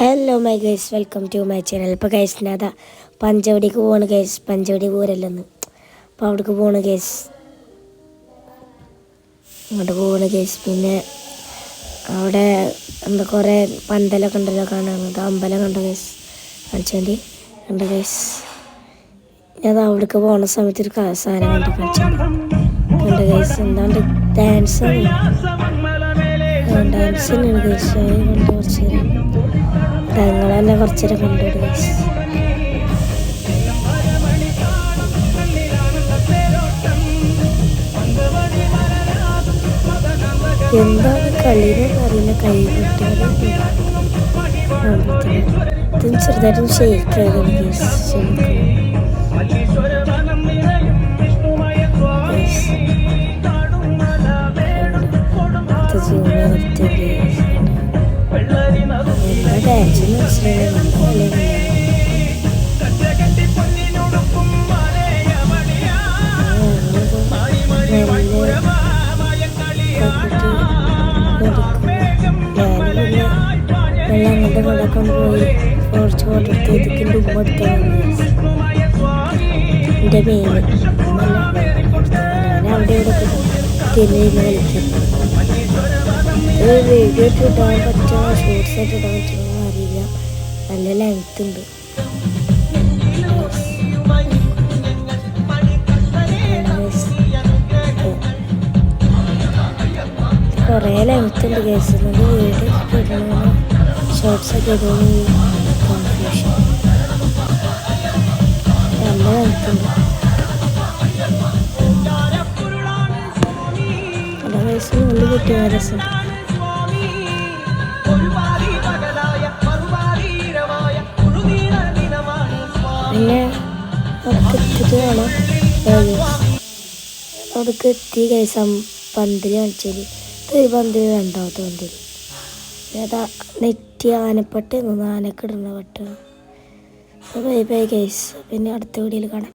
Hello my guys, welcome to my channel. ഇപ്പോൾ ഗൈസിന് അതാ പഞ്ചവടിക്ക് പോവാണ് ഗൈസ്. പഞ്ചവടി പോരല്ലെന്ന് അപ്പോൾ അവിടേക്ക് പോവാണ് ഗൈസ്. അങ്ങോട്ട് പോവാണ് ഗൈസ്. പിന്നെ അവിടെ എന്താ കുറേ പന്തലൊക്കെ ഉണ്ടല്ലോ കാണാനുള്ളത്. അമ്പലം കണ്ടോ ഗൈസ്? കളിച്ചാണ്ടി കണ്ടോ ഗൈസ്? ഞാൻ അവിടേക്ക് പോകുന്ന സമയത്ത് ഒരു സാധനം കണ്ടു കളിച്ചാണ്ടി കണ്ടോ ഗൈസ്? എന്താണ്ട് ഡാൻസ് തന്നെയാണ് ഗൈസ്. കണ്ട് കുറച്ച് നേരം ഞങ്ങൾ തന്നെ കുറച്ച് നേരം കണ്ടു ഗൈസ്. എന്താണ് കളിയെന്ന് അറിയില്ല. കൈ കുട്ടികൾ ഇതും ചെറുതായിട്ടും ഷെയ്ക്കായിരുന്നു ഗൈസ്. ഡാൻസ് അങ്ങോട്ട് കൊണ്ടൊക്കെ പോയി കുറച്ച് ഫോട്ടോ എടുത്ത് ഇതിൻ്റെ ഉമ്മ എടുത്താണ് എൻ്റെ മെയിൻ. ഞാൻ അവിടെ ഇവിടെ തിരിഞ്ഞ് കളിക്കും. വീഡിയോ ഇട്ട് ഇടാൻ പറ്റുമോ ഷോർട്സ് ആയിട്ട് ഇടാൻ പറ്റുമോ അറിയില്ല. നല്ല ലെങ്ത് ഉണ്ട്. കുറേ ലെങ്ത് ഉണ്ട് കേസ്. നമുക്ക് വീഡിയോ ഇടണോ ഷോർട്സ് ഒക്കെ ഇടുന്ന കൺഫ്യൂഷൻ. നല്ല ലെങ്ത് ഉണ്ട്. എല്ലാ വയസ്സിലും ഉള്ളിൽ കിട്ടിയ രസം. പിന്നെ അവിടേക്ക് എത്തിയിട്ട് വേണം അവിടേക്ക് എത്തി കൈസം പന്തിൽ കളിച്ചാൽ ഒരു പന്തിൽ രണ്ടാമത്തെ പന്തിൽ ഏതാ നെറ്റി ആനപ്പട്ട് ആനക്കിടുന്ന പട്ട്. Bye bye guys. പിന്നെ അടുത്ത വീഡിയോയിൽ കാണാം.